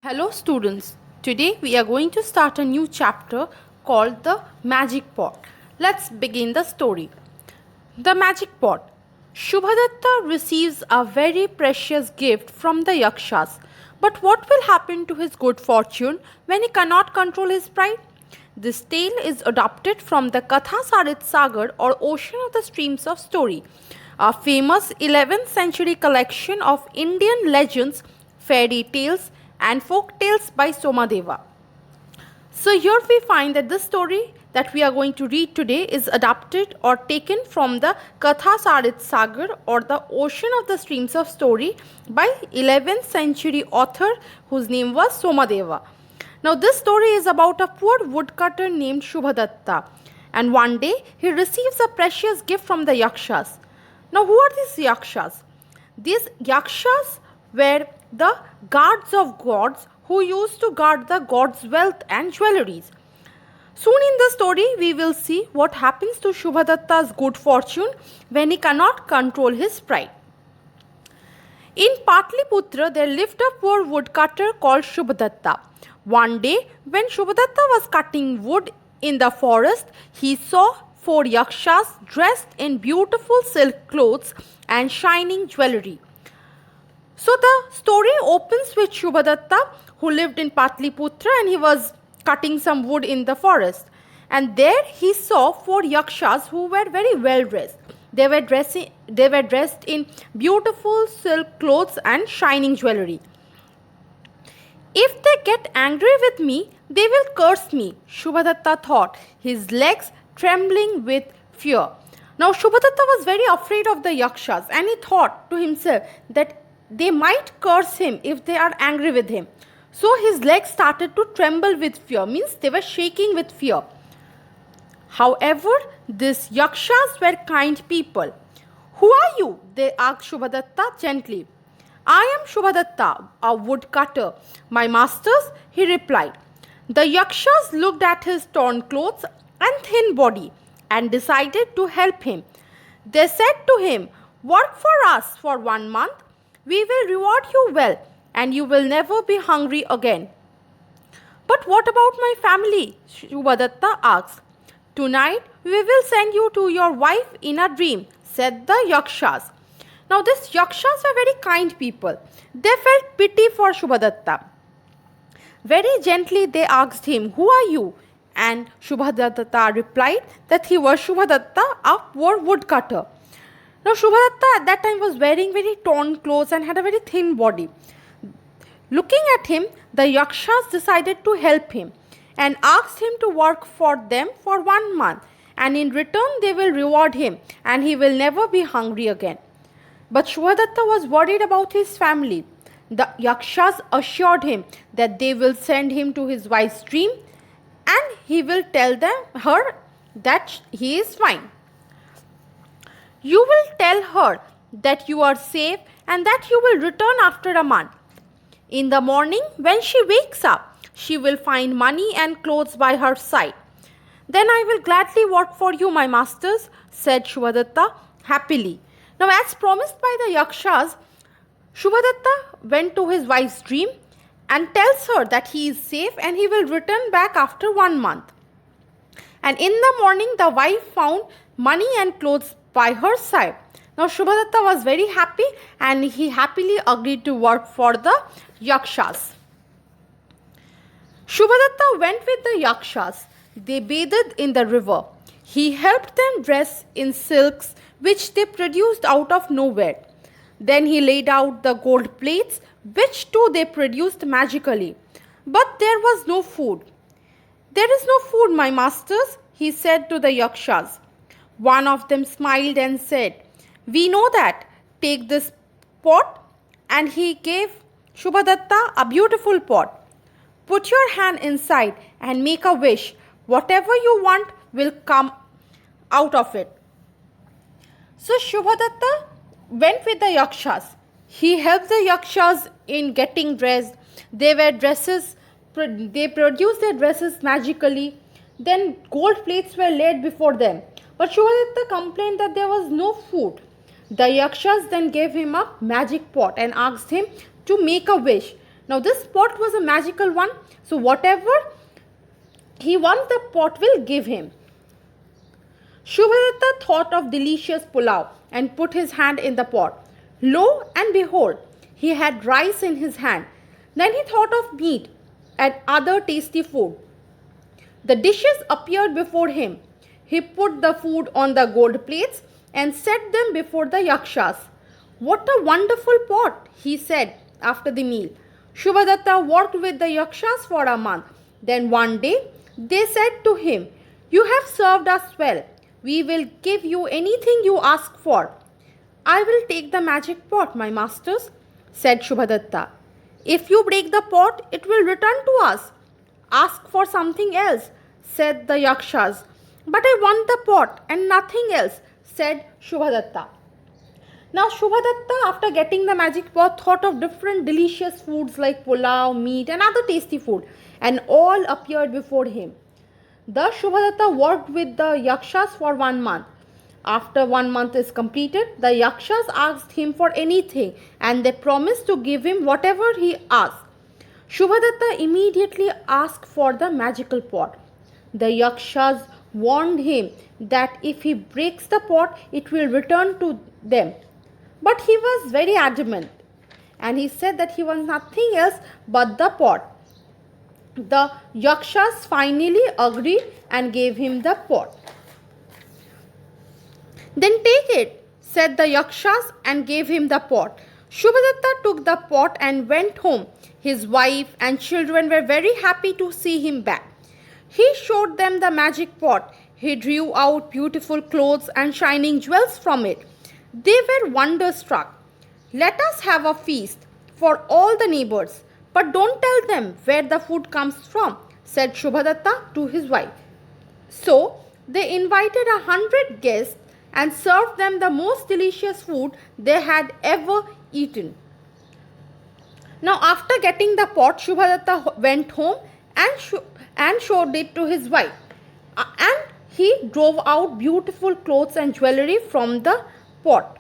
Hello students, today we are going to start a new chapter called the Magic Pot. Let's begin the story. The Magic Pot. Shubhadatta receives a very precious gift from the Yakshas. But what will happen to his good fortune when he cannot control his pride? This tale is adapted from the Katha Sarit Sagar or Ocean of the Streams of Story, a famous 11th century collection of Indian legends, fairy tales, and folk tales by Somadeva. So here we find that this story that we are going to read today is adapted or taken from the Katha Sarit Sagar or the Ocean of the Streams of Story by 11th century author whose name was Somadeva. Now this story is about a poor woodcutter named Shubhadatta, and one day he receives a precious gift from the Yakshas. Now who are these Yakshas? These Yakshas were the guards of gods who used to guard the gods' wealth and jewelries. Soon in the story, we will see what happens to Shubhadatta's good fortune when he cannot control his pride. In Patliputra, there lived a poor woodcutter called Shubhadatta. One day, when Shubhadatta was cutting wood in the forest, he saw four yakshas dressed in beautiful silk clothes and shining jewelry. So the story opens with Shubhadatta, who lived in Patliputra, and he was cutting some wood in the forest. And there he saw four yakshas who were very well dressed. They were dressed in beautiful silk clothes and shining jewelry. If they get angry with me, they will curse me, Shubhadatta thought, his legs trembling with fear. Now Shubhadatta was very afraid of the yakshas, and he thought to himself that they might curse him if they are angry with him. So his legs started to tremble with fear, means they were shaking with fear. However, these yakshas were kind people. Who are you? They asked Shubhadatta gently. I am Shubhadatta, a woodcutter. My masters, he replied. The yakshas looked at his torn clothes and thin body and decided to help him. They said to him, work for us for 1 month. We will reward you well, and you will never be hungry again. But what about my family? Shubhadatta asked. Tonight we will send you to your wife in a dream, said the yakshas. Now these yakshas were very kind people. They felt pity for Shubhadatta. Very gently they asked him, who are you? And Shubhadatta replied that he was Shubhadatta, a poor woodcutter. Now Shubhadatta at that time was wearing very torn clothes and had a very thin body. Looking at him, the yakshas decided to help him and asked him to work for them for 1 month, and in return they will reward him and he will never be hungry again. But Shubhadatta was worried about his family. The yakshas assured him that they will send him to his wife's dream and he will tell her that he is fine. You will tell her that you are safe and that you will return after a month. In the morning, when she wakes up, she will find money and clothes by her side. Then I will gladly work for you, my masters, said Shubhadatta happily. Now, as promised by the yakshas, Shubhadatta went to his wife's dream and tells her that he is safe and he will return back after 1 month. And in the morning, the wife found money and clothes by her side. Now Shubhadatta was very happy and he happily agreed to work for the yakshas. Shubhadatta went with the yakshas. They bathed in the river. He helped them dress in silks which they produced out of nowhere. Then he laid out the gold plates which too they produced magically. But there was no food. There is no food, my masters, he said to the yakshas. One of them smiled and said, we know that. Take this pot, and he gave Shubhadatta a beautiful pot. Put your hand inside and make a wish. Whatever you want will come out of it. So Shubhadatta went with the yakshas. He helped the yakshas in getting dressed. They produced their dresses magically. Then gold plates were laid before them. But Shubhadatta complained that there was no food. The yakshas then gave him a magic pot and asked him to make a wish. Now this pot was a magical one, so whatever he wants, the pot will give him. Shubhadatta thought of delicious pulao and put his hand in the pot. Lo and behold, he had rice in his hand. Then he thought of meat and other tasty food. The dishes appeared before him. He put the food on the gold plates and set them before the yakshas. What a wonderful pot, he said after the meal. Shubhadatta worked with the yakshas for a month. Then one day they said to him, "You have served us well. We will give you anything you ask for." "I will take the magic pot, my masters," said Shubhadatta. "If you break the pot, it will return to us." "Ask for something else," said the yakshas. "But I want the pot and nothing else," said Shubhadatta. Now Shubhadatta, after getting the magic pot, thought of different delicious foods like pulao, meat and other tasty food, and all appeared before him. Thus Shubhadatta worked with the yakshas for 1 month. After 1 month is completed, the yakshas asked him for anything and they promised to give him whatever he asked. Shubhadatta immediately asked for the magical pot. The yakshas warned him that if he breaks the pot, it will return to them. But he was very adamant and he said that he wants nothing else but the pot. The yakshas finally agreed and gave him the pot. "Then take it," said the yakshas and gave him the pot. Shubhadatta took the pot and went home. His wife and children were very happy to see him back. He showed them the magic pot. He drew out beautiful clothes and shining jewels from it. They were wonderstruck. "Let us have a feast for all the neighbors, but don't tell them where the food comes from," said Shubhadatta to his wife. So they invited 100 guests and served them the most delicious food they had ever eaten. Now after getting the pot, Shubhadatta went home and showed it to his wife. And he drove out beautiful clothes and jewelry from the pot.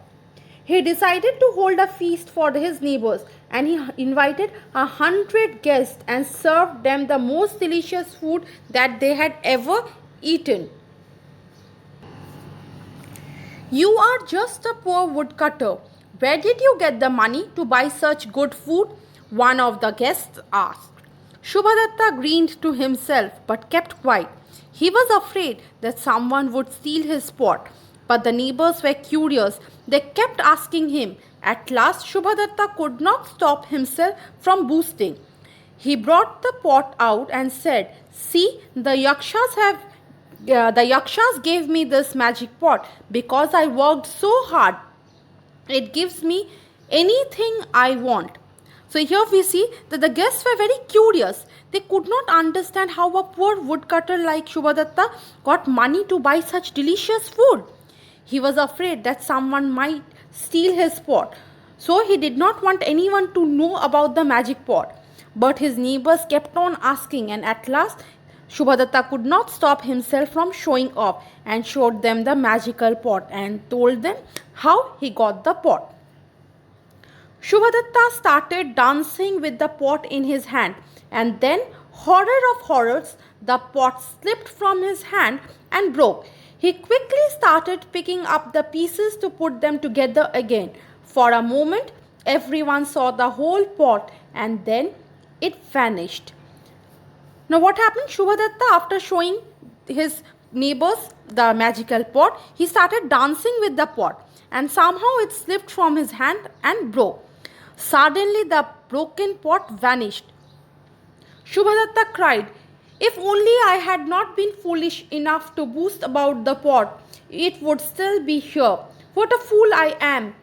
He decided to hold a feast for his neighbors and he invited 100 guests and served them the most delicious food that they had ever eaten. "You are just a poor woodcutter. Where did you get the money to buy such good food?" one of the guests asked. Shubhadatta grinned to himself but kept quiet. He was afraid that someone would steal his pot. But the neighbors were curious. They kept asking him. At last, Shubhadatta could not stop himself from boasting. He brought the pot out and said, "See, the yakshas gave me this magic pot because I worked so hard. It gives me anything I want." So here we see that the guests were very curious. They could not understand how a poor woodcutter like Shubhadatta got money to buy such delicious food. He was afraid that someone might steal his pot. So he did not want anyone to know about the magic pot. But his neighbors kept on asking, and at last Shubhadatta could not stop himself from showing off and showed them the magical pot and told them how he got the pot. Shubhadatta started dancing with the pot in his hand, and then, horror of horrors, the pot slipped from his hand and broke. He quickly started picking up the pieces to put them together again. For a moment, everyone saw the whole pot and then it vanished. Now what happened? Shubhadatta, after showing his neighbors the magical pot, he started dancing with the pot and somehow it slipped from his hand and broke. Suddenly the broken pot vanished. Shubhadatta cried, "If only I had not been foolish enough to boast about the pot, it would still be here. What a fool I am!"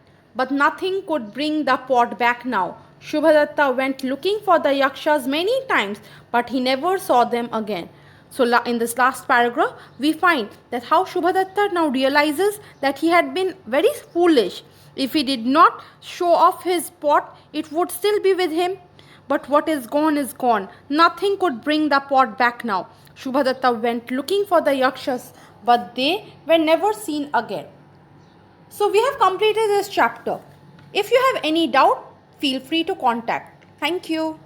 But nothing could bring the pot back now. Shubhadatta went looking for the yakshas many times, but he never saw them again. So in this last paragraph, we find that how Shubhadatta now realizes that he had been very foolish. If he did not show off his pot, it would still be with him. But what is gone is gone. Nothing could bring the pot back now. Shubhadatta went looking for the yakshas, but they were never seen again. So we have completed this chapter. If you have any doubt, feel free to contact. Thank you.